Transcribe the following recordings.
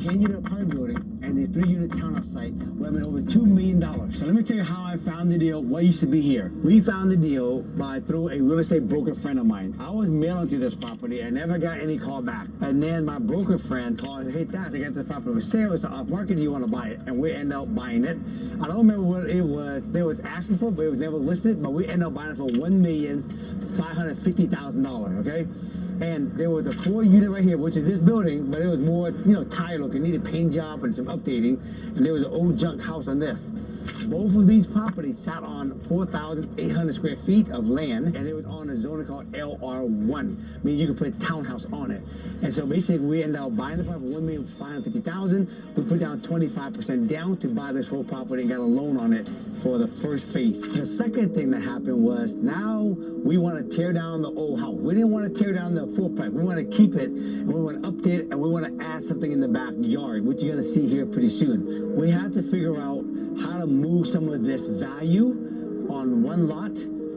10-unit apartment building and the 3-unit townhouse site where I made over $2 million. So let me tell you how I found the deal, what used to be here. We found the deal through a real estate broker friend of mine. I was mailing to this property. I never got any call back. And then my broker friend called, hey, Dad, I got this property for sale. It's off market. Do you want to buy it? And we end up buying it. I don't remember what it was they was asking for, but it was never listed. But we ended up buying it for $1,550,000, okay? And there was a 4-unit right here, which is this building, but it was more, tired looking, needed paint job and some updating. And there was an old junk house on this. Both of these properties sat on 4,800 square feet of land, and it was on a zone called LR1, meaning you could put a townhouse on it. And so basically, we ended up buying the property for $1,550,000. We put down 25% down to buy this whole property and got a loan on it for the first phase. The second thing that happened was now we want to tear down the old house. We didn't want to tear down the fourplex. We want to keep it, and we want to update it, and we want to add something in the backyard, which you're going to see here pretty soon. We had to figure out how to move some of this value on one lot,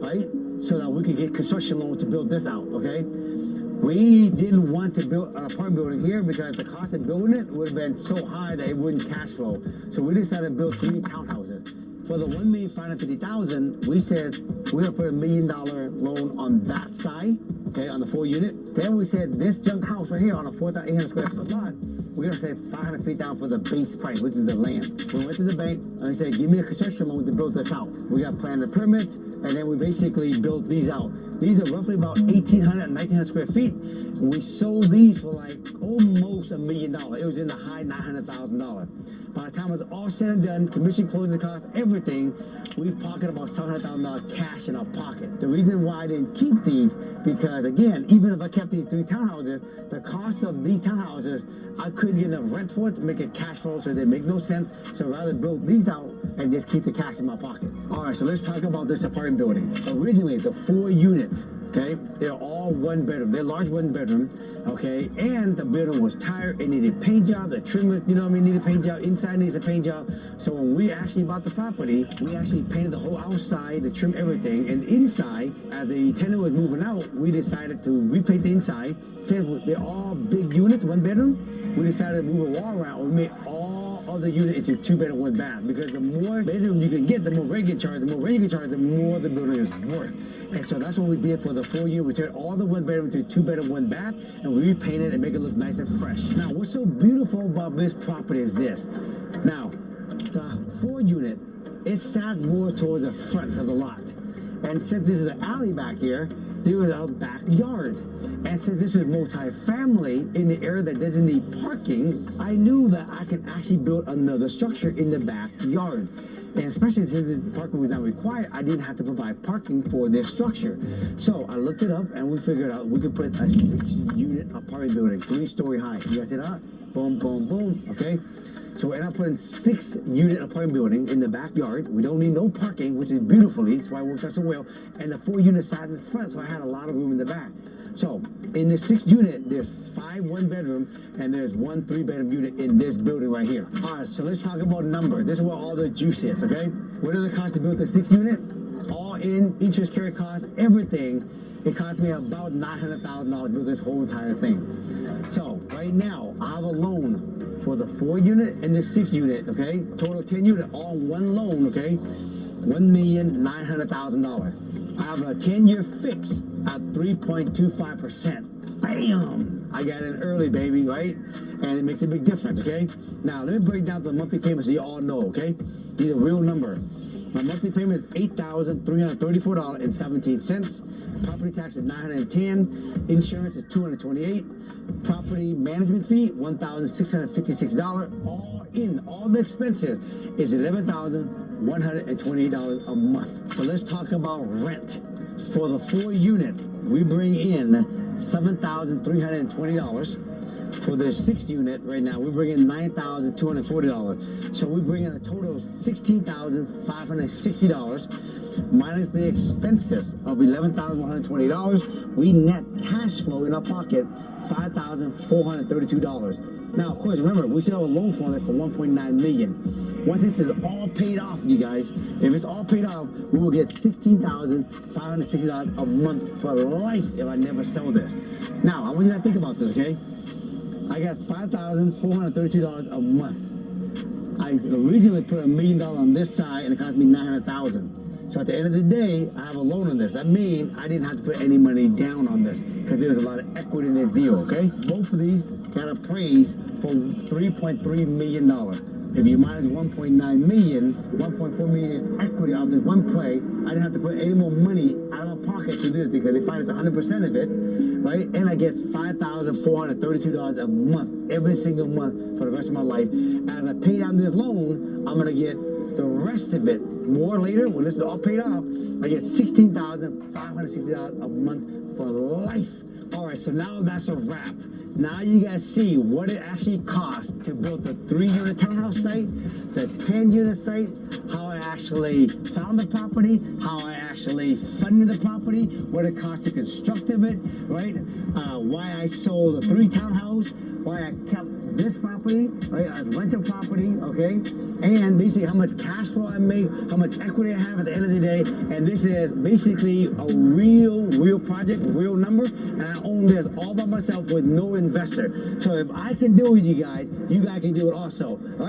right? So that we could get construction loan to build this out, okay? We didn't want to build an apartment building here because the cost of building it would have been so high that it wouldn't cash flow. So we decided to build 3 townhouses. For the $1,550,000, we said we're gonna put $1 million loan on that side, okay, on the 4-unit. Then we said this junk house right here on a 4,800 square foot lot, we're gonna say 500 feet down for the base price, which is the land. We went to the bank and we said, give me a construction loan to build this out. We got planned the permits, and then we basically built these out. These are roughly about 1,800 and 1,900 square feet. And we sold these for like almost $1 million. It was in the high $900,000. By the time it was all said and done, commission, closing costs, everything, we pocketed about $700,000 cash in our pocket. The reason why I didn't keep these, because again, even if I kept these 3 townhouses, the cost of these townhouses, I couldn't get enough rent for it to make it cash flow, so it didn't make no sense. So I'd rather build these out and just keep the cash in my pocket. All right, so let's talk about this apartment building. Originally, it's a 4 units, okay? They're all 1 bedroom. They're large 1 bedroom, okay? And the building was tired. It needed paint job. The trim, needed paint job. Inside needs a paint job. So when we actually bought the property, we actually painted the whole outside, the trim, everything. And inside, as the tenant was moving out, we decided to repaint the inside. Since they're all big units, 1 bedroom, we decided to move a wall around. We made all of the unit into 2-bedroom, 1 bath. Because the more bedroom you can get, the more rent you can charge. The more rent you can charge, the more the building is worth. And so that's what we did for the 4-unit. We turned all the 1 bedroom to 2-bedroom, 1 bath, and we repainted and make it look nice and fresh. Now, what's so beautiful about this property is this. Now, the 4-unit, it sat more towards the front of the lot. And since this is an alley back here, there was a backyard. And since this is multi-family in the area that doesn't need parking, I knew that I could actually build another structure in the backyard. And especially since the parking was not required, I didn't have to provide parking for this structure. So I looked it up and we figured out we could put a 6-unit apartment building, 3-story high. You guys see that? Boom, boom, boom, okay? So we're not putting 6-unit apartment building in the backyard. We don't need no parking, which is beautifully, that's why it works out so well. And the 4-unit side in the front, so I had a lot of room in the back. So in the 6th unit, there's 5 1-bedroom and there's 1 3-bedroom unit in this building right here. All right, so let's talk about number. This is where all the juice is, okay? What does it cost to build the 6th unit? All in, interest, carry costs, everything. It cost me about $900,000 to build this whole entire thing. So right now, I have a loan for the 4-unit and the 6 unit, okay? Total 10 unit, all one loan, okay? $1,900,000. I have a 10-year fix at 3.25%. Bam! I got in early, baby, right? And it makes a big difference, okay? Now, let me break down the monthly payments so you all know, okay? These are real number. My monthly payment is $8,334.17. Property tax is $910. Insurance is $228. Property management fee, $1,656. All in, all the expenses is $11,128 a month. So let's talk about rent. For the 4-unit, we bring in $7,320. For the 6th unit, right now, we bring in $9,240. So we bring in a total of $16,560 minus the expenses of $11,120. We net cash flow in our pocket $5,432. Now, of course, remember, we still have a loan for it for $1.9 million. Once this is all paid off, you guys, if it's all paid off, we will get $16,560 a month for life if I never sell this. Now, I want you to think about this, okay? I got $5,432 a month. I originally put $1 million on this side, and it cost me $900,000. So at the end of the day, I have a loan on this. That means I didn't have to put any money down on this because there's a lot of equity in this deal. Okay, both of these got appraised for $3.3 million. If you minus 1.9 million, 1.4 million equity out this one play, I didn't have to put any more money out of my pocket to do it because they financed 100% of it, right? And I get $5,432 a month, every single month for the rest of my life. As I pay down this loan, I'm gonna get the rest of it more later when this is all paid off. I get $16,560 a month for life. All right, so now that's a wrap. Now you guys see what it actually costs to build the 3-unit townhouse site, the 10-unit site, how I actually found the property, how I actually funded the property, what it cost to construct of it, right? Why I sold the 3 townhouse, why I kept this property, right, as rental property, okay? And basically how much cash flow I make, how much equity I have at the end of the day. And this is basically a real project, real number. And I own this all by myself with no investor. So if I can do it, you guys can do it also. All right?